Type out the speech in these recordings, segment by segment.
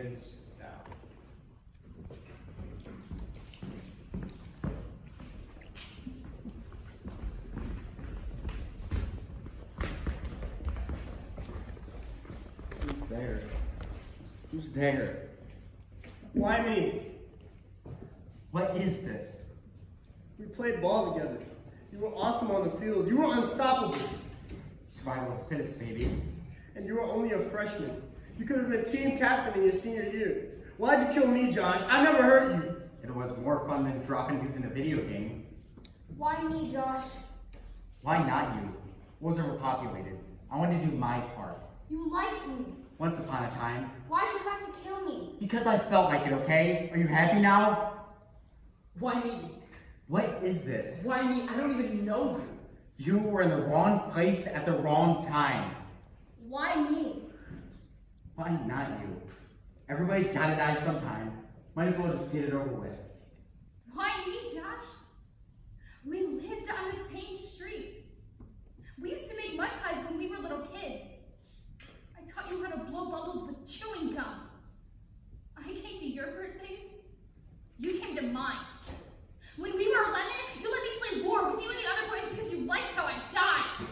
begins now. Who's there? Who's there? Why me? What is this? We played ball together. You were awesome on the field. You were unstoppable. Survival of the fittest, baby. And you were only a freshman. You could have been team captain in your senior year. Why'd you kill me, Josh? I never hurt you. It was more fun than dropping dudes in a video game. Why me, Josh? Why not you? It was overpopulated. I wanted to do my part. You liked me. Once upon a time. Why'd you have to kill me? Because I felt like it, okay? Are you happy now? Why me? What is this? Why me? I don't even know you. You were in the wrong place at the wrong time. Why me? Why not you? Everybody's gotta die sometime. Might as well just get it over with. Why me, Josh? We lived on the same street. We used to make mud pies when we were little kids. I taught you how to blow bubbles with chewing gum. I came to your birthdays. You came to mine. When we were 11, you let me play war with you and the other boys because you liked how I died.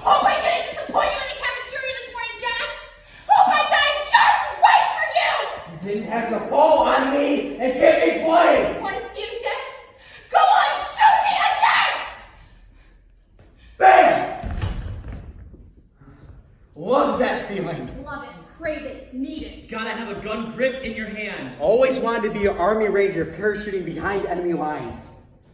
Hope I didn't disappoint you in the cafeteria this morning, Josh. Hope I died just right for you. You didn't have to fall on me and get me playing! Want to see it again? Go on, shoot me again! Bang! Love that feeling. Love it, crave it, need it. Gotta have a gun grip in your hand. Always wanted to be an Army Ranger parachuting behind enemy lines.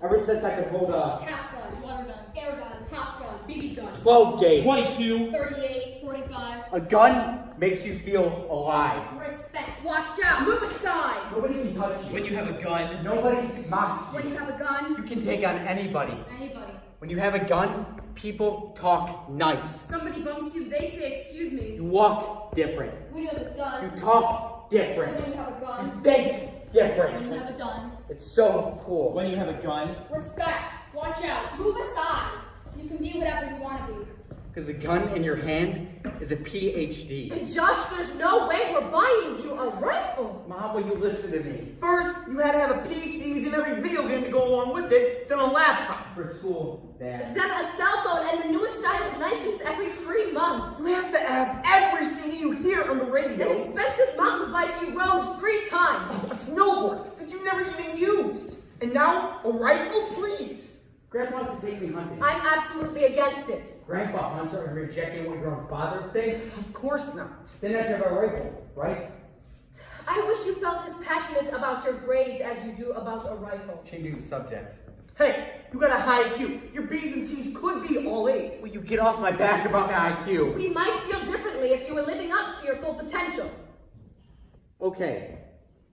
Ever since I could hold a Cap gun, water gun, air gun, pop gun, BB gun, 12 gauge. 22. 38, 45. A gun makes you feel alive. Respect. Watch out, move aside. Nobody can touch you. When you have a gun. Nobody mocks When you. you have a gun, You can take on anybody. anybody. When you have a gun, people talk nice. Somebody bumps you, they say excuse me. You walk different. When you have a gun, You talk different. when you have a gun, You think when you different. have a gun. It's so cool. When you have a gun. Respect. Watch out. Move aside. You can be whatever you want to be. Because a gun in your hand is a PhD. Josh, there's no way we're buying you a rifle. Mom, will you listen to me? First, you had to have a PCs and every video game to go along with it, then a laptop. For school, Dad. Then a cell phone and the newest style of Nikes every 3 months. You have to have every CD you hear on the An radio. expensive mountain bike you rode 3 times. A snowboard that you never even used. And now, a rifle, please. Grandpa wants to take me hunting. I'm absolutely against it. Grandpa hunts are rejecting what your own father thinks. Of course not. Then I should have a rifle, right? I wish you felt as passionate about your grades as you do about a rifle. Changing the subject. Hey, you got a high IQ. Your B's and C's could be all A's. Will you get off my back about my IQ? We might feel differently if you were living up to your full potential. Okay,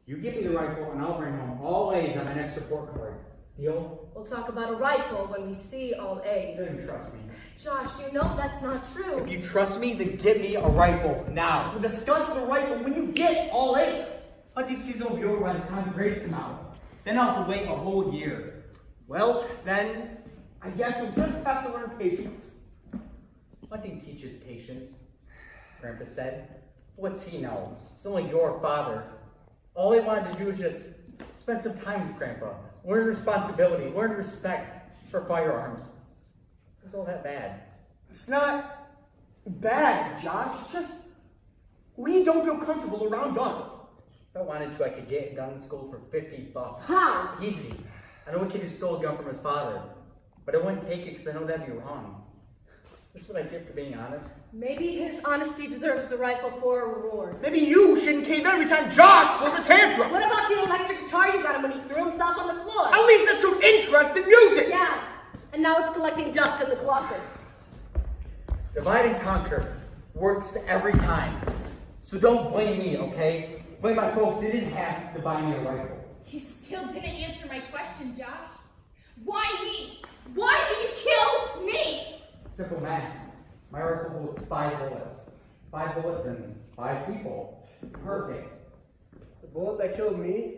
you give me the rifle and I'll bring home all A's on my next report card. Deal? We'll talk about a rifle when we see all You A's. don't even trust me. Josh, you know that's not true. If you trust me, then get me a rifle now. We'll discuss the rifle when you get all A's. Hunting season will be over by the time the grades come out. Then I'll have to wait a whole year. Well, then, I guess you'll just have to learn patience. Hunting teaches patience, Grandpa said. What's he know? He's only your father. All he wanted to do was just spend some time with Grandpa. Learn responsibility, learn respect for firearms. It's all that bad. It's not bad, Josh. It's just, we don't feel comfortable around guns. If I wanted to, I could get a gun in school for $50. How? Easy. I know a kid who stole a gun from his father, but I wouldn't take it because I know that'd be wrong. This is what I get for being honest. Maybe his honesty deserves the rifle for a reward. Maybe you shouldn't cave every time Josh was a tantrum. What about the electric guitar you got him when he threw himself on the floor? At least that showed interest in music. Yeah, and now it's collecting dust in the closet. Divide and conquer works every time. So don't blame me, okay? Blame my folks, they didn't have to buy me a rifle. You still didn't answer my question, Josh. Why me? Why did you kill me? Simple math. My rifle holds 5 bullets. 5 bullets and 5 people. Perfect. The bullet that killed me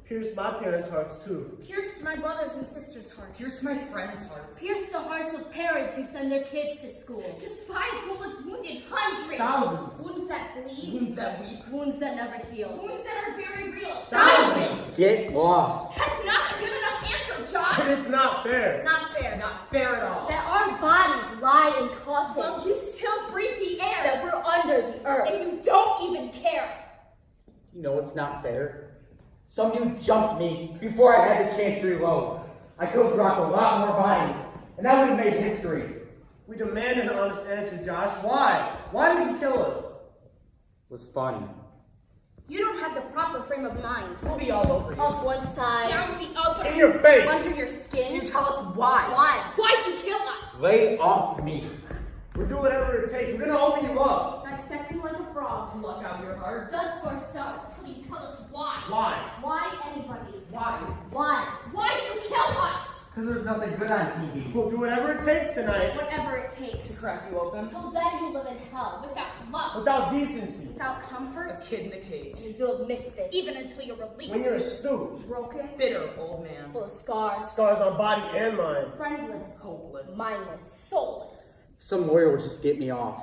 pierced my parents' hearts too. Pierced my brothers and sisters' heart. Pierce my friends' hearts. Pierce the hearts of parents who send their kids to school. Just 5 bullets wounded hundreds. Thousands. Wounds that bleed. Wounds that weep. Wounds that never heal. Wounds that are very real. Thousands. Get lost. That's not a good enough answer, Josh. But it's not fair. Not fair. Not fair at all. That our bodies lie in coffins. Well, you still breathe the air. That we're under the earth. And you don't even care. You know it's not fair. Some dude jumped me before I had the chance to reload. I could have dropped a lot more bodies, and that would have made history. We demand an honest answer, Josh. Why? Why did you kill us? It was fun. You don't have the proper frame of mind. We'll be all over you. Up one side, Down the other. In your face. under your Can skin. you tell us why? Why? Why'd you kill us? Lay off me. We'll do whatever it takes. We're gonna open you up. Dissect you like a frog. Pluck out your heart. Just for a start, until you tell us why. Why? Why anybody? Why? Why? Why'd you kill us? Because there's nothing good on TV. We'll do whatever it takes tonight. Whatever it takes. To crack you open. Until then, you live in hell without love, Without decency. without A comfort, kid in a cage. A zoo of misfits. even until you're released. When you're a student. broken, Bitter old man. full of scars, Scars on body and mind. friendless, Hopeless. mindless. soulless. Some lawyer will just get me off.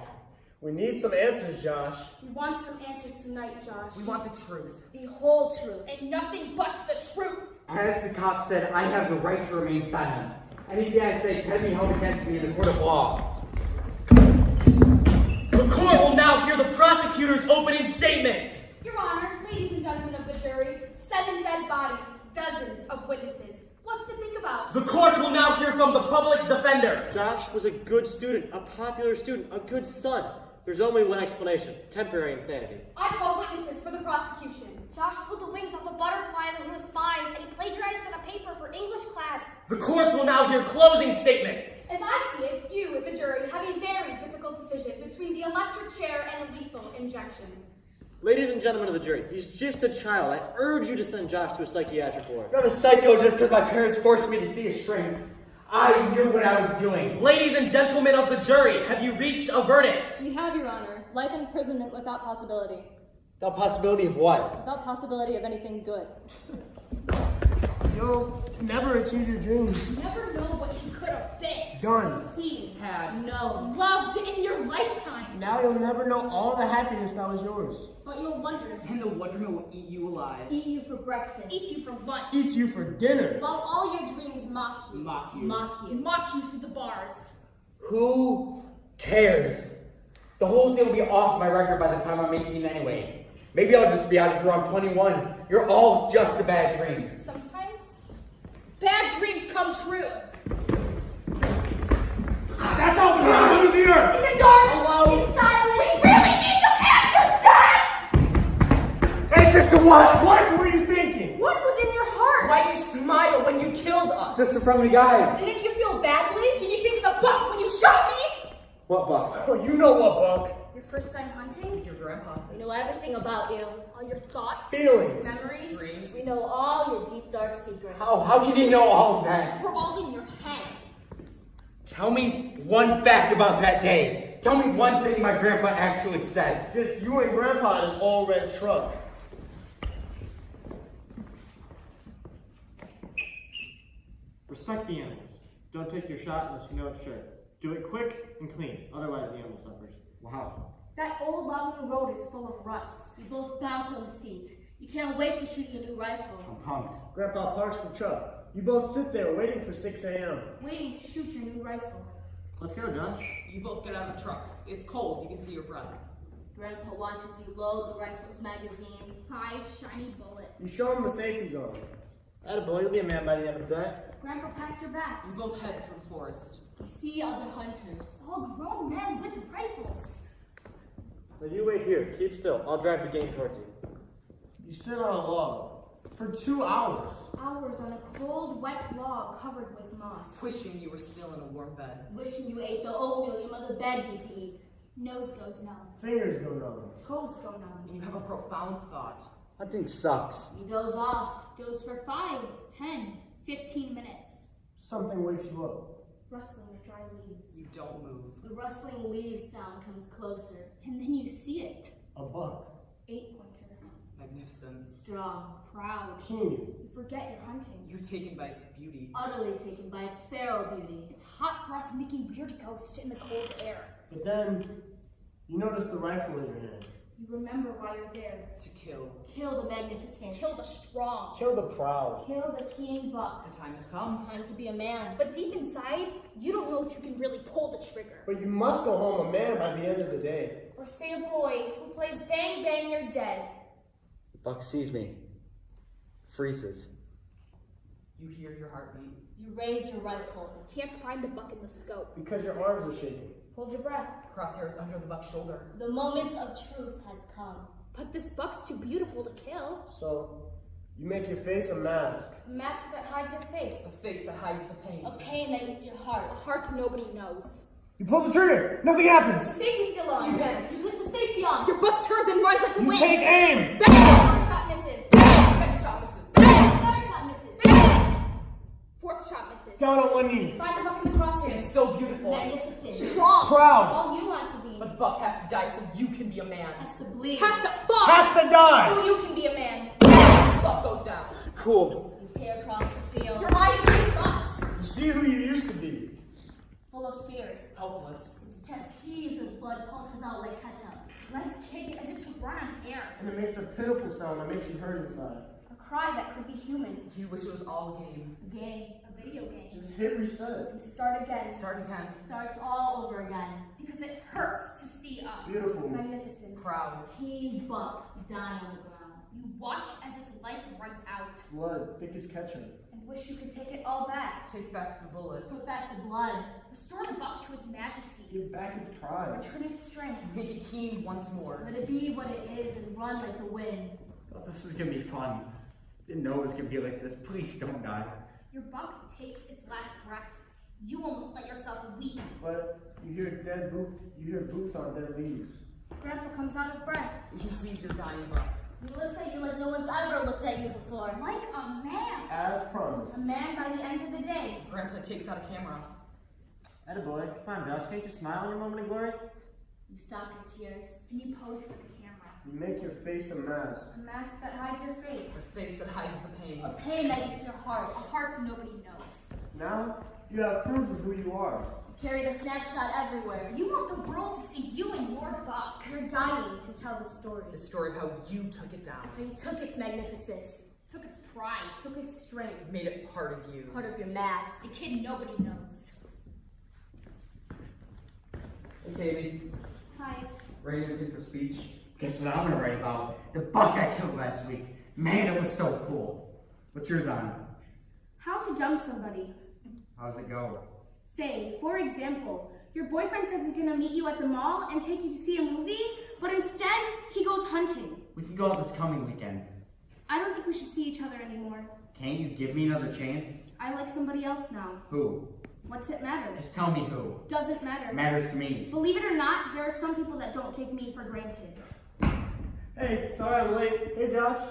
We need some answers, Josh. We want some answers tonight, Josh. We want the truth. The whole truth. And nothing but the truth. As the cop said, I have the right to remain silent. Anything I say can be held against me in the court of law. The court will now hear the prosecutor's opening statement. Your Honor, ladies and gentlemen of the jury, 7 dead bodies, dozens of witnesses. What's to think about? The court will now hear from the public defender. Josh was a good student, a popular student, a good son. There's only one explanation: temporary insanity. I call witnesses for the prosecution. Josh pulled the wings off a butterfly when he was 5, and he plagiarized on a paper for English class. The court will now hear closing statements. As I see it, you, the jury, have a very difficult decision between the electric chair and a lethal injection. Ladies and gentlemen of the jury, he's just a child. I urge you to send Josh to a psychiatric ward. I'm a psycho just because my parents forced me to see a shrink. I knew what I was doing. Ladies and gentlemen of the jury, have you reached a verdict? You have, Your Honor. Life imprisonment without possibility. The possibility of what? Without possibility of anything good. You'll never achieve your dreams. You never know what you could have been, Done. seen, Had. No. loved in your lifetime. Now you'll never know all the happiness that was yours. But you'll wonder, And the wonderment will eat you alive. Eat you for breakfast. eat you for lunch, Eat you for dinner. while all your dreams mock you. Mock you. Mock you. Mock you through the bars. Who cares? The whole thing will be off my record by the time I'm 18 anyway. Maybe I'll just be out of here on 21. You're all just a bad dream. Sometimes, bad dreams come true. That's how the world's under the earth. In the dark, Alone. in silence, we really need some answers, Josh! Hey, just a what? What were you thinking? What was in your heart? Why you smile when you killed us? Just a friendly guy. Didn't you feel badly? Did you think of the buck when you shot me? What, Buck? Oh, you know what, Buck. Your first time hunting? Your grandpa. We know everything about you. All your thoughts, Feelings. memories, Dreams. We know all your deep, dark secrets. How can you know all of that? were all in your head. Tell me one fact about that day. Tell me one thing my grandpa actually said. Just you and Grandpa in his all red truck. Respect the animals. Don't take your shot unless you know it's sure. Do it quick and clean, otherwise the animal suffers. Wow. That old logging road is full of ruts. You both bounce on the seat. You can't wait to shoot your new rifle. I'm pumped. Grandpa parks the truck. You both sit there waiting for 6 a.m. Waiting to shoot your new rifle. Let's go, Josh. You both get out of the truck. It's cold. You can see your breath. Grandpa watches you load the rifle's magazine. 5 shiny bullets. You show him the safety zone. Attaboy, you'll be a man by the end of the day. Grandpa pats your back. You both head for the forest. You see other hunters. All grown men with rifles. Now you wait here. Keep still. I'll drive the game towards you. You sit on a log for 2 hours. Hours on a cold, wet log covered with moss. Wishing you were still in a warm bed. Wishing you ate the oatmeal your mother begged you to eat. Nose goes numb. Fingers go numb. Toes go numb. And you have a profound thought. Hunting sucks. You doze off. Goes for 5, 10, 15 minutes. Something wakes you up. Rustling of dry leaves. You don't move. The rustling leaves sound comes closer. And then you see it. A buck. 8-pointer. Magnificent. Strong, proud. Keen. You forget you're hunting. You're taken by its beauty. Utterly taken by its feral beauty. Its hot breath making weird ghosts in the cold air. But then, you notice the rifle in your hand. You remember why you're there. To kill. Kill the magnificent. Kill the strong. Kill the proud. Kill the keen buck. The time has come. Time to be a man. But deep inside, you don't know if you can really pull the trigger. But you must go home a man by the end of the day. Or say a boy who plays bang bang you're dead. Buck sees me. Freezes. You hear your heartbeat. You raise your rifle. Can't find the buck in the scope. Because your arms are shaking. Hold your breath. Crosshairs under the buck's shoulder. The moment of truth has come. But this buck's too beautiful to kill. So, you make your face a mask. A mask that hides your face. A face that hides the pain. A pain that eats your heart. A heart nobody knows. You pull the trigger! Nothing happens! The safety's still on. You panic. You put the safety on. Your buck turns and runs like the You wind. take aim! Bang! First shot misses. Bang! Second shot misses. Bang! Third shot misses. Bang! Fourth shot misses. Down on one knee. Find the buck in the crosshairs. It's so beautiful. Magnificent. Strong. Proud. All you want to be. But the buck has to die so you can be a man. Has to bleed. Has to fall. Has to die! So you can be a man. Buck goes down. Cool. You tear across the field. Your eyes are in bucks. You see who you used to be. Full of fear. Helpless. Its chest heaves as blood pulses out like ketchup. Its legs kick as if to run on air. And it makes a pitiful sound that makes you hurt inside. A cry that could be human. You wish it was all a game. A game. A video game. Just hit reset. And start again. Start again. Starts all over again. Because it hurts to see a Beautiful. Magnificent. Proud. Keen buck dying on the ground. You watch as its life runs out. Blood, thick as ketchup. And wish you could take it all back. Take back the bullet. Put back the blood. Restore the buck to its majesty. Give back its pride. Return its strength. Make it keen once more. Let it be what it is and run like the wind. Thought this was gonna be fun. Didn't know it was gonna be like this. Please don't die. Your buck takes its last breath. You almost let yourself weep. But you hear boots on dead leaves. Grandpa comes out of breath. He sees your dying buck. He looks at you like no one's ever looked at you before. Like a man. As promised. A man by the end of the day. Grandpa takes out a camera. Attaboy, come on, Josh, can't you smile in your moment of glory? You stop your tears. And you pose for the camera. You make your face a mask. A mask that hides your face. A face that hides the pain. A pain that eats your heart. A heart nobody knows. Now, you have proof of who you are. You carry the snapshot everywhere. You want the world to see you and your buck. You're dying to tell the story. The story of how you took it down. How you took its magnificence. Took its pride. Took its strength. Made it part of you. Part of your mask. A kid nobody knows. Hey, Katie. Hi. Ready looking for speech? Guess what I'm gonna write about? The buck I killed last week. Man, it was so cool. What's yours on? How to dump somebody. How's it go? Say, for example, your boyfriend says he's gonna meet you at the mall and take you to see a movie, but instead, he goes hunting. We can go out this coming weekend. I don't think we should see each other anymore. Can't you give me another chance? I like somebody else now. Who? What's it matter? Just tell me who. Doesn't matter. It matters to me. Believe it or not, there are some people that don't take me for granted. Hey, sorry I'm late. Hey, Josh.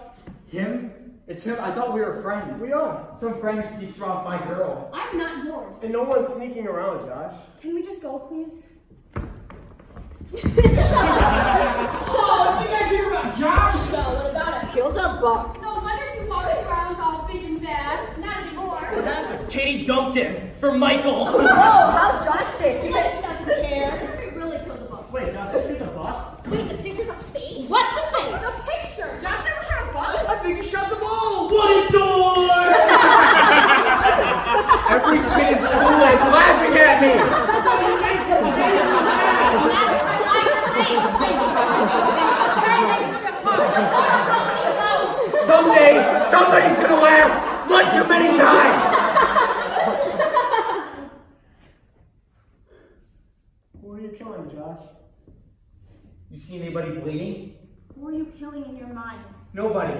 Him? It's him. I thought we were friends. We are. Some friend sneaks off my girl. I'm not yours. And no one's sneaking around, Josh. Can we just go, please? Oh, did you guys hear about Josh? No, what about it? Killed a buck. No wonder he walks around all big and bad. Not anymore. Katie dumped him for Michael. Oh, how'd Josh take it? He doesn't care. He really killed the buck. Wait, Josh, did you get the buck? Wait, the picture's a fake? What's the fake? The picture. Josh never shot a buck. I think you shot the ball! What a door! Every kid in school is laughing at me. Someday, somebody's gonna laugh one too many times. Who are you killing, Josh? You see anybody bleeding? Who are you killing in your mind? Nobody.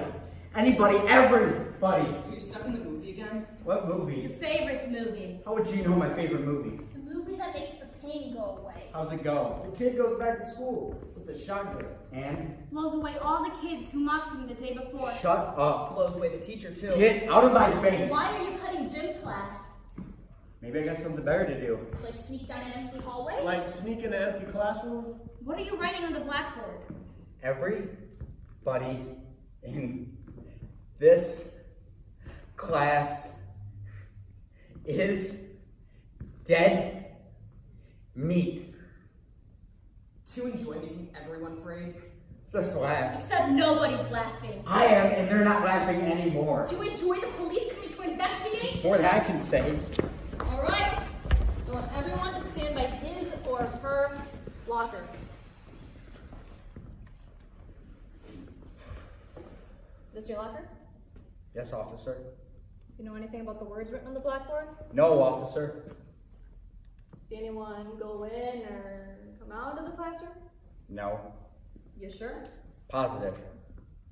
Anybody, everybody. You're stuck in the movie again? What Your movie? favorite movie. How would you know my favorite movie? The movie that makes the pain go away. How's it go? The kid goes back to school with the shotgun. And Blows away all the kids who mocked him the day before. shut up. Blows away the teacher, too. Get out of my face. Why are you cutting gym class? Maybe I got something better to do. Like sneak down an empty hallway? Like sneak in an empty classroom? What are you writing on the blackboard? Everybody in this class is dead meat. To enjoy making everyone afraid. Just laugh. Except nobody's laughing. I am, and they're not laughing anymore. To enjoy the police coming to investigate? More than I can say. All right. I want everyone to stand by his or her locker. This your locker? Yes, officer. You know anything about the words written on the blackboard? No, officer. See anyone go in or come out of the classroom? No. You sure? Positive.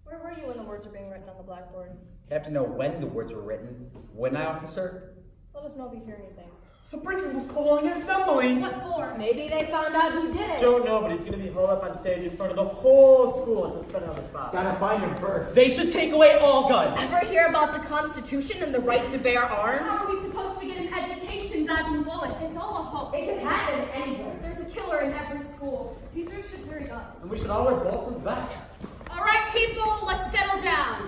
Where were you when the words were being written on the blackboard? You have to know when the words were written. When, officer? Let us know if you hear anything. The principal's calling assembly. What for? Maybe they found out who did it. Don't know, but he's going to be hauled up on stage in front of the whole school and suspended on the spot. Gotta find him first. They should take away all guns. Ever hear about the Constitution and the right to bear arms? How are we supposed to get an education dodging bullets? It's all a hoax. It can happen anywhere. There's a killer in every school. Teachers should carry guns. And we should all wear bulletproof vests. All right, people, let's settle down.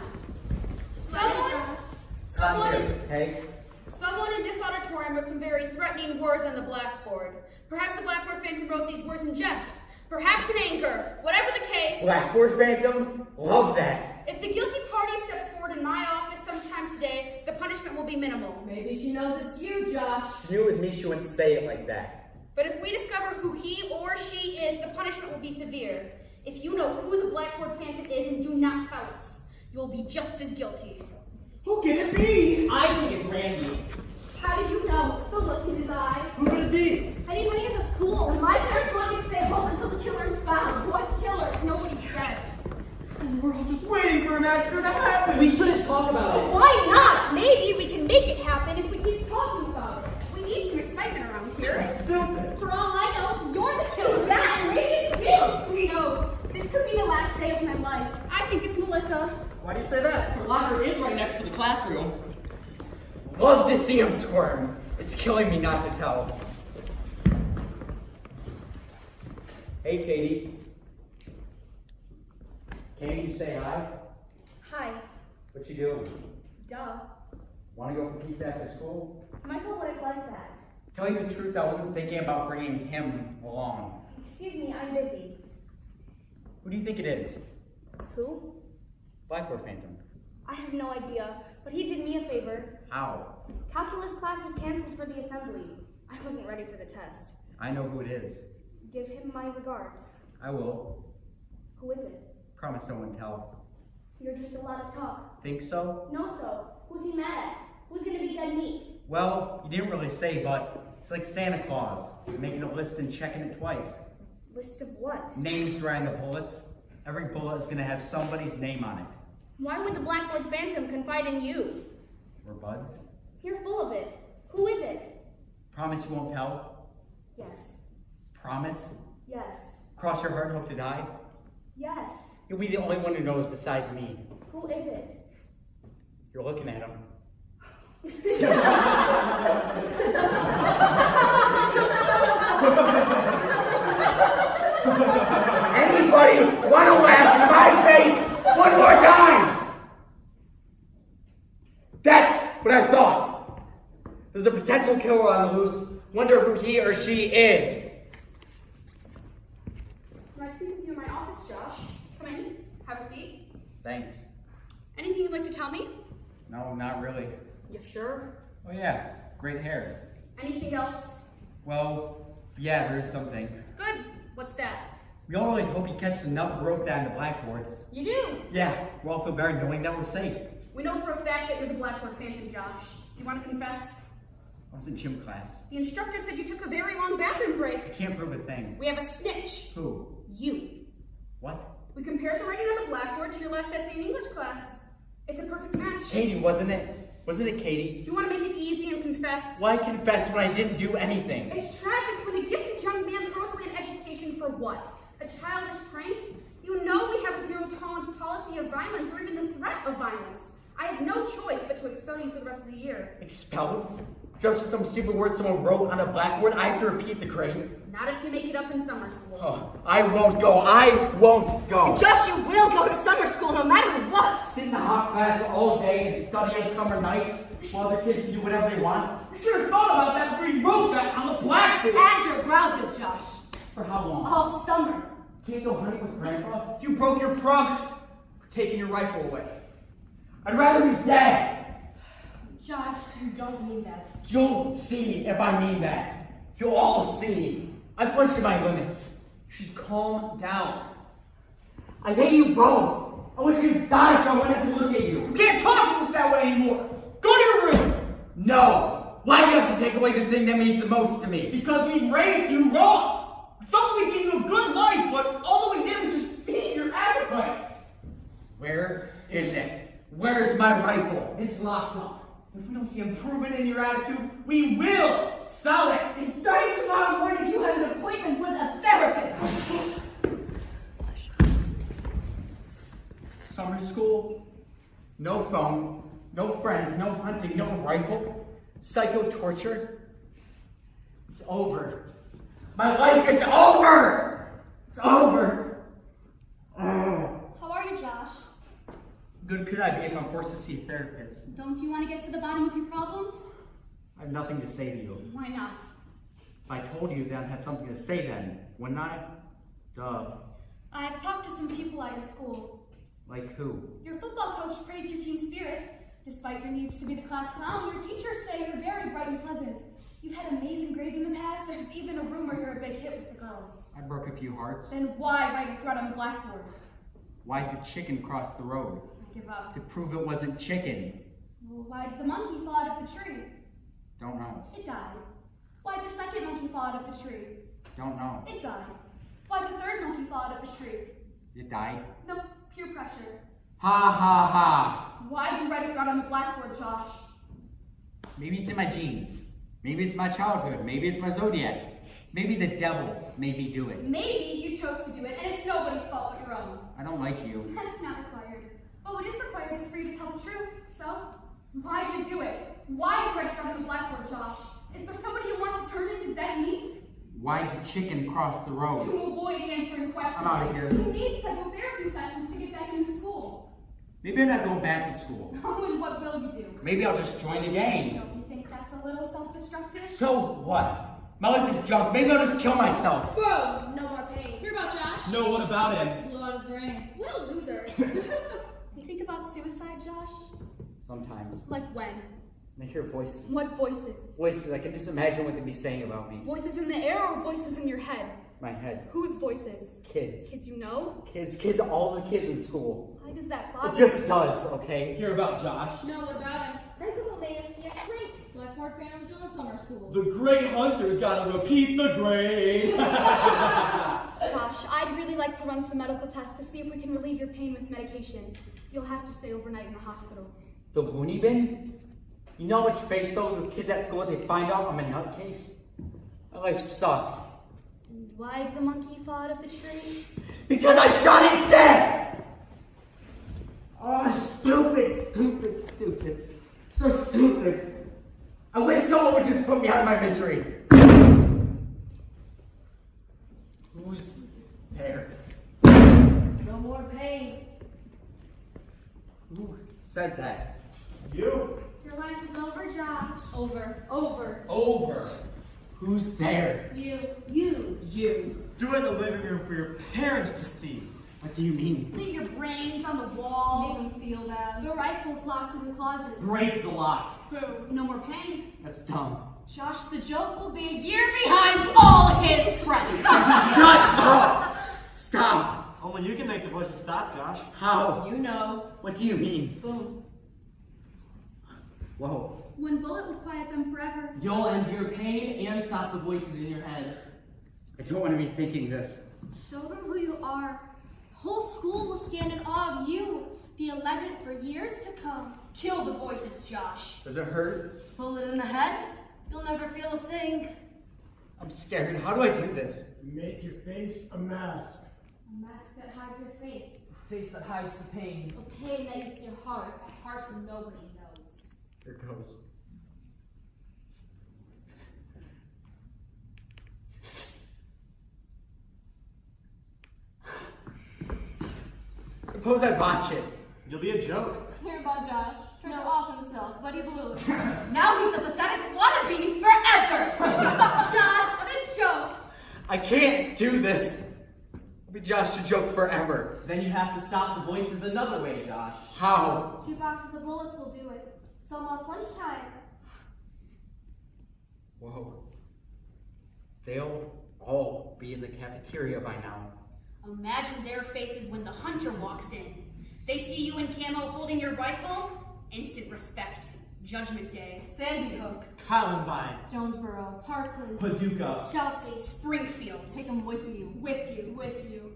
Someone in this auditorium wrote some very threatening words on the blackboard. Perhaps the Blackboard Phantom wrote these words in jest. Perhaps in anger. Whatever the case, Blackboard Phantom? Love that. if the guilty party steps forward in my office sometime today, the punishment will be minimal. Maybe she knows it's you, Josh. She knew it was me, she wouldn't say it like that. But if we discover who he or she is, the punishment will be severe. If you know who the Blackboard Phantom is and do not tell us, you will be just as guilty. Who can it be? I think it's Randy. How do you know? The look in his eye. Who could it be? Anybody in the school? My parents want me to stay home until the killer is found. What killer? Nobody said. We're all just waiting for a massacre to happen. We shouldn't talk about it. Why not? Maybe we can make it happen if we keep talking about it. We need some excitement around here. That's stupid. For all I know, you're the killer. Yeah, and maybe it's you. Who knows? This could be the last day of my life. I think it's Melissa. Why do you say that? Her locker is right next to the classroom. Love to see him squirm. It's killing me not to tell. Hey, Katie. Can you say hi? Hi. What you doing? Duh. Want to go for pizza after school? Michael wouldn't like that. Tell you the truth, I wasn't thinking about bringing him along. Excuse me, I'm busy. Who do you think it is? Who? Blackboard Phantom. I have no idea, but he did me a favor. How? Calculus class was canceled for the assembly. I wasn't ready for the test. I know who it is. Give him my regards. I will. Who is it? Promise no one tell. You're just a lot of talk. Think so? No so. Who's he mad at? Who's gonna be dead meat? Well, you didn't really say, but it's like Santa Claus. Making a list and checking it twice. List of what? Names drawing the bullets. Every bullet is gonna have somebody's name on it. Why would the Blackboard Phantom confide in you? We're buds. You're full of it. Who is it? Promise you won't tell? Yes. Promise? Yes. Cross your heart and hope to die? Yes. You'll be the only one who knows besides me. Who is it? You're looking at him. Anybody want to laugh in my face one more time? That's what I thought. There's a potential killer on the loose. Wonder who he or she is. Can I speak with you in my office, Josh? Come in. Have a seat. Thanks. Anything you'd like to tell me? No, not really. You sure? Oh yeah, great hair. Anything else? Well, yeah, there is something. Good. What's that? We all really hope you catch the nut who wrote that on the blackboard. You do. Yeah, we all feel better knowing that we're safe. We know for a fact that you're the Blackboard Phantom, Josh. Do you want to confess? I was in gym class. The instructor said you took a very long bathroom I break. can't prove a thing. We have a snitch. Who? You. What? We compared the writing on the blackboard to your last essay in English class. It's a perfect match. Katie, wasn't it? Wasn't it Katie? Do you want to make it easy and confess? Why confess when I didn't do anything? It's tragic when a gifted young man throws away an education for what? A childish prank? You know we have a zero-tolerance policy of violence or even the threat of violence. I have no choice but to expel you for the rest of the year. Expelled? Just for some stupid word someone wrote on a blackboard, I have to repeat the grade? Not if you make it up in summer school. Oh, I won't go. I won't go. Josh, you will go to summer school no matter what. Sit in the hot class all day and study on summer nights while other kids can do whatever they want. You should have thought about that before you wrote that on the blackboard. And you're grounded, Josh. For how long? All summer. Can't go hunting with Grandpa? You broke your promise. We're taking your rifle away. I'd rather be dead. Josh, you don't mean that. You'll see if I mean that. You'll all see. I'm pushing my limits. You should calm down. I hate you both. I wish you just died so I wouldn't have to look at you. You can't talk to us that way anymore. Go to your room. No. Why do you have to take away the thing that means the most to me? Because we've raised you wrong. We thought we gave you a good life, but all we did was just feed your appetites. Where is it? Where's my rifle? It's locked up. If we don't see improvement in your attitude, we will sell it. And starting tomorrow morning, you have an appointment with a therapist. Summer school? No phone, no friends, no hunting, no rifle, psycho torture. It's over. My life is over! It's over! How are you, Josh? Good could I be if I'm forced to see a therapist? Don't you want to get to the bottom of your problems? I have nothing to say to you. Why not? If I told you, then I'd have something to say then, wouldn't I? Duh. I've talked to some people at your school. Like who? Your football coach praised your team spirit. Despite your needs to be the class clown, your teachers say you're very bright and pleasant. You've had amazing grades in the past. There's even a rumor you're a big hit with the girls. I broke a few hearts. Then why write a threat on the blackboard? Why'd the chicken cross the road? I give up. To prove it wasn't chicken. Well, why did the monkey fall out of the tree? Don't know. It died. Why did the second monkey fall out of the tree? Don't know. It died. Why did the third monkey fall out of the tree? It died. No, peer pressure. Ha ha ha. Why'd you write a threat on the blackboard, Josh? Maybe it's in my genes. Maybe it's my childhood. Maybe it's my zodiac. Maybe the devil made me do it. Maybe you chose to do it, and it's nobody's fault but your own. I don't like you. That's not required. But what is required is for you to tell the truth. So, why'd you do it? Why'd you write a threat on the blackboard, Josh? Is there somebody you want to turn into dead meat? Why'd the chicken cross the road? To avoid answering questions. I'm out of here. You need psychotherapy sessions to get back into school. Maybe I'm not going back to school. Oh, and what will you do? Maybe I'll just join the gang. Don't you think that's a little self-destructive? So what? My life is junk. Maybe I'll just kill myself. Whoa, no more pain. Hear about Josh? No, what about him? Blew out his brains. What a loser. You think about suicide, Josh? Sometimes. Like when? I hear voices. What voices? Voices. I can just imagine what they'd be saying about me. Voices in the air or voices in your head? My head. Whose voices? Kids. Kids you know? Kids, all the kids in school. Why does that It bother just does, okay? Hear about Josh. No, what about him? Principal made him see a shrink. Blackboard fan was doing summer school. The great hunter's gotta repeat the grade. Josh, I'd really like to run some medical tests to see if we can relieve your pain with medication. You'll have to stay overnight in the hospital. The loony bin? You know how much face though the kids at school if they find out I'm a nutcase? My life sucks. Why did the monkey fall out of the tree? Because I shot it dead! Oh, stupid. So stupid. I wish someone would just put me out of my misery. Who's there? No more pain. Who said that? You? Your life is over, Josh. Over. Over. Who's there? You. Do it in the living room for your parents to see. What do you mean? Leave your brains on the wall. Make him feel bad. The rifle's locked in the closet. Break the lock. No more pain. That's dumb. Josh, the joke will be a year behind all his friends. Shut up! Stop! Only you can make the voices stop, Josh. How? You know. What do you mean? Boom. Whoa. One bullet would quiet them forever. You'll end your pain and stop the voices in your head. I don't want to be thinking this. Show them who you are. Whole school will stand in awe of you. Be a legend for years to come. Kill the voices, Josh. Does it hurt? Bullet in the head? You'll never feel a thing. I'm scared. How do I do this? Make your face a mask. A mask that hides your face. A face that hides the pain. A pain that eats your heart. Hearts nobody knows. Here goes. Suppose I botch it. You'll be a joke. Hear about Josh. Trying to off himself, but he blew it. Now he's a pathetic wannabe forever. Josh, the joke. I can't do this. I'll be Josh the joke forever. Then you have to stop the voices another way, Josh. How? 2 boxes of bullets will do it. It's almost lunchtime. Whoa. They'll all be in the cafeteria by now. Imagine their faces when the hunter walks in. They see you in camo holding your rifle. Instant respect. Judgment Day. Sandy Hook. Columbine. Jonesboro. Parkland. Paducah. Chelsea. Springfield. Take him with you. With you.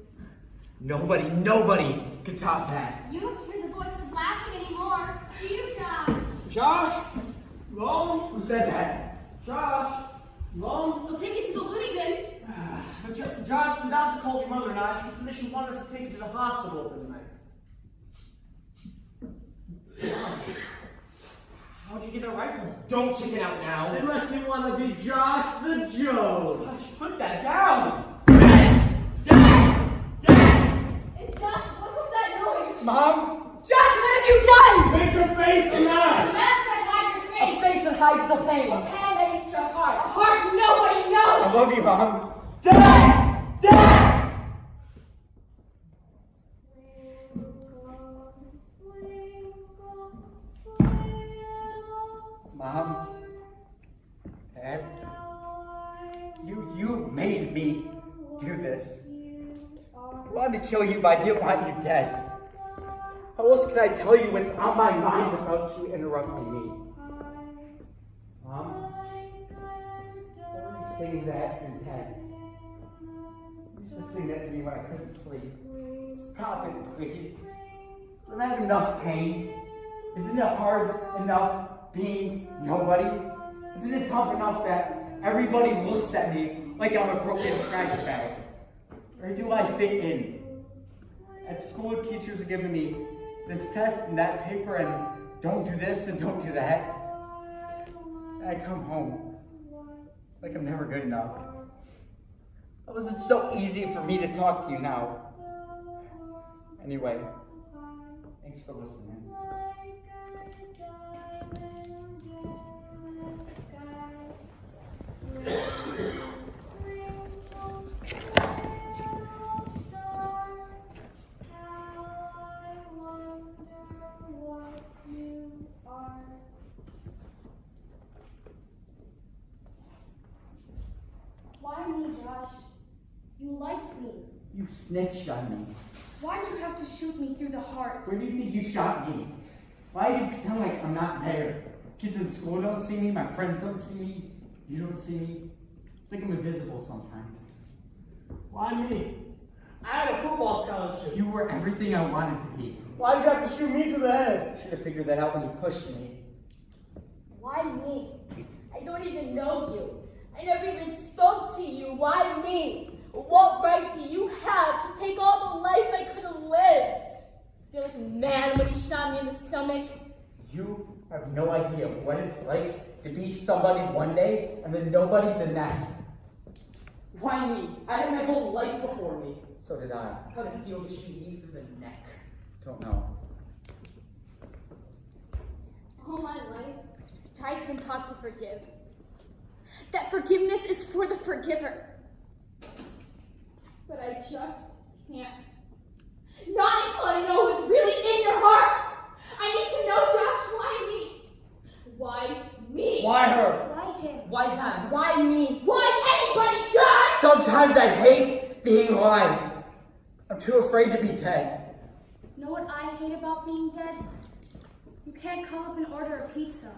Nobody can top that. You don't hear the voices laughing anymore. Do you, Josh? Josh? Long? Who said that? Josh? Long? We'll take you to the loony bin. Josh, the doctor called your mother and I. She said that she wanted us to take you to the hospital for the night. How'd you get that rifle? Don't chicken out now. Unless you want to be Josh the joke. Josh, put that down. It's Josh, what was that noise? Mom? Josh, what have you done? Make your face a mess. A face that hides the pain. A pain that eats your heart. A heart nobody knows. I love you, Mom. Mom, Dad, you made me do this. I wanted to kill you, but I didn't want you dead. How else can I tell you what's on my mind without you interrupting me? Mom, why were you saying that in bed? You used to sing that to me when I couldn't sleep. Stop it, please. Don't I have enough pain? Isn't it hard enough being nobody? Isn't it tough enough that everybody looks at me like I'm a broken trash bag? Or do I fit in? At school, teachers are giving me this test and that paper and don't do this and don't do that. And I come home like I'm never good enough. How was it so easy for me to talk to you now? Anyway, thanks for listening. Why me, Josh? You liked me. You snitched on me. Why'd you have to shoot me through the heart? Where do you think you shot me? Why do you pretend like I'm not there? Kids in school don't see me, my friends don't see me, you don't see me. It's like I'm invisible sometimes. Why me? I had a football scholarship. You were everything I wanted to be. Why'd you have to shoot me through the head? Should have figured that out when you pushed me. Why me? I don't even know you. I never even spoke to you. Why me? What right do you have to take all the life I could have lived? I feel like a man when he shot me in the stomach. You have no idea what it's like to be somebody one day and then nobody the next. Why me? I had my whole life before me. So did I. How did it feel to shoot me through the neck? Don't know. All my life, I've been taught to forgive. That forgiveness is for the forgiver. But I just can't. Not until I know what's really in your heart. I need to know, Josh, why me? Why me? Why her? Why him? Why them? Why me? Why anybody, Josh? Sometimes I hate being alive. I'm too afraid to be dead. Know what I hate about being dead? You can't call up and order a pizza.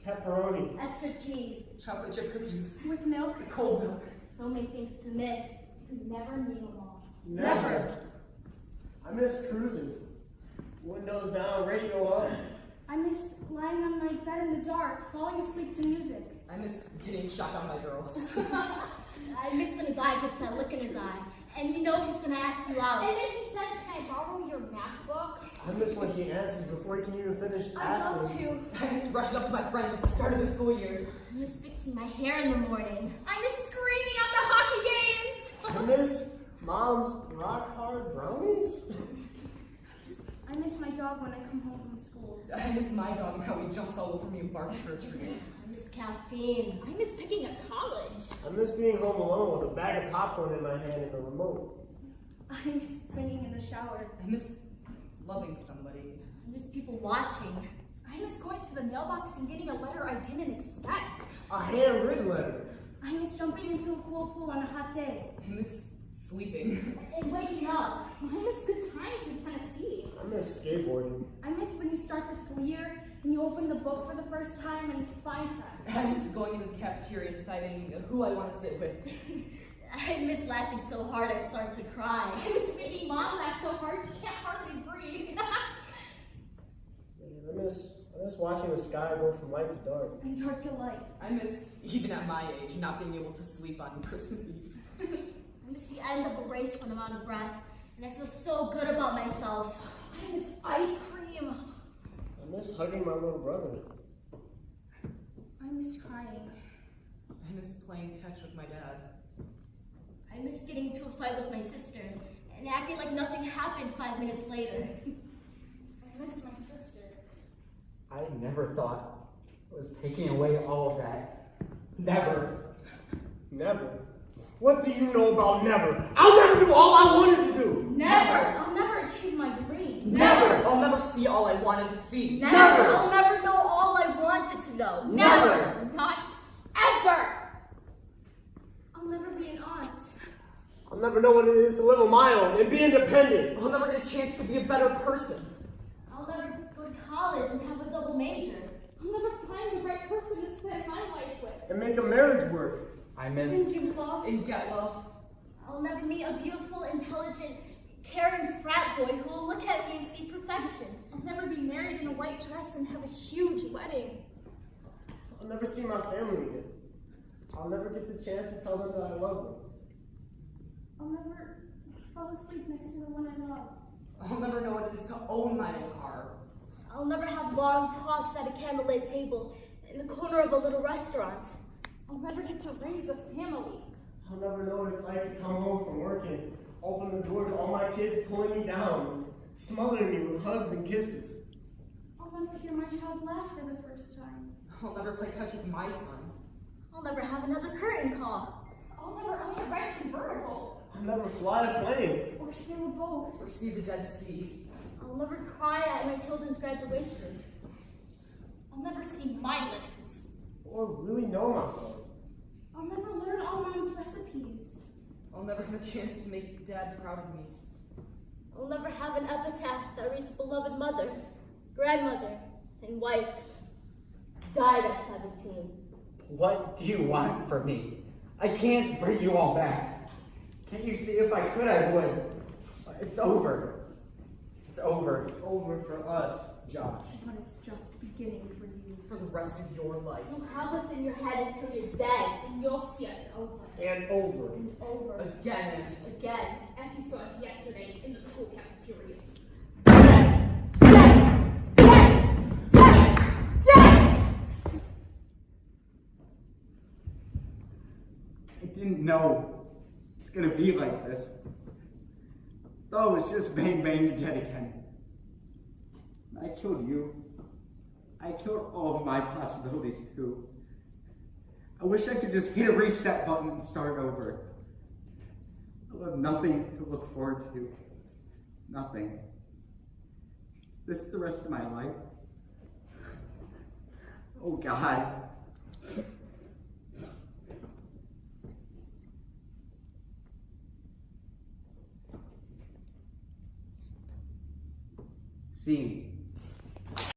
Pepperoni. Extra cheese. Chocolate chip cookies. With milk. Cold milk. So many things to miss. Never meet them all. Never. I miss cruising. Windows down, radio on. I miss lying on my bed in the dark, falling asleep to music. I miss getting shot down by girls. I miss when a guy gets that look in his eye, and you know he's gonna ask you out. And then he says, "Can I borrow your math book?" I miss when she answers before he can even finish I love asking. to. I miss rushing up to my friends at the start of the school year. I miss fixing my hair in the morning. I miss screaming at the hockey games. I miss Mom's rock hard brownies. I miss my dog when I come home from school. I miss my dog and how he jumps all over me and barks for a treat. I miss caffeine. I miss picking at college. I miss being home alone with a bag of popcorn in my hand and a remote. I miss singing in the shower. I miss loving somebody. I miss people watching. I miss going to the mailbox and getting a letter I didn't expect. A handwritten letter. I miss jumping into a cool pool on a hot day. I miss sleeping. And waking up. I miss good times in Tennessee. I miss skateboarding. I miss when you start the school year and you open the book for the first time and spine crack. I miss going into the cafeteria and deciding who I want to sit with. I miss laughing so hard I start to cry. I miss making Mom laugh so hard she can't hardly breathe. I miss watching the sky go from light to dark. And dark to light. I miss, even at my age, not being able to sleep on Christmas Eve. I miss the end of a race when I'm out of breath, and I feel so good about myself. I miss ice cream. I miss hugging my little brother. I miss crying. I miss playing catch with my dad. I miss getting into a fight with my sister and acting like nothing happened 5 minutes later. I miss my sister. I never thought it was taking away all of that. Never. Never. What do you know about never? I'll never do all I wanted to do. Never! I'll never achieve my dream. Never! I'll never see all I wanted to see. Never! I'll never know all I wanted to know. Never! Not ever! I'll never be an aunt. I'll never know what it is to live on my own and be independent. I'll never get a chance to be a better person. I'll never go to college and have a double major. I'll never find the right person to spend my life with. And make a marriage work. I And miss. give love. And get love. I'll never meet a beautiful, intelligent, caring frat boy who will look at me and see perfection. I'll never be married in a white dress and have a huge wedding. I'll never see my family again. I'll never get the chance to tell them that I love them. I'll never fall asleep next to the one I love. I'll never know what it is to own my own car. I'll never have long talks at a candlelit table in the corner of a little restaurant. I'll never get to raise a family. I'll never know what it's like to come home from work and open the door to all my kids pulling me down, smothering me with hugs and kisses. I'll never hear my child laugh for the first time. I'll never play catch with my son. I'll never have another curtain call. I'll never own a red convertible. I'll never fly a plane. Or sail a boat. Or see the Dead Sea. I'll never cry at my children's graduation. I'll never see my linens. Or really know myself. I'll never learn all Mom's recipes. I'll never have a chance to make Dad proud of me. I'll never have an epitaph that reads beloved mother, grandmother, and wife. Died at 17. What do you want from me? I can't bring you all back. Can't you see if I could, I would. It's over. It's over. It's over for us, Josh. But it's just beginning for you. For the rest of your life. You'll have us in your head until you're dead. And you'll see us over And over. And over. Again. Again. as you saw us yesterday in the school cafeteria. I didn't know it's gonna be like this. Thought it was just bang bang dead again. I killed you. I killed all of my possibilities too. I wish I could just hit a reset button and start over. I'll have nothing to look forward to. Nothing. Is this the rest of my life? Oh God. Scene.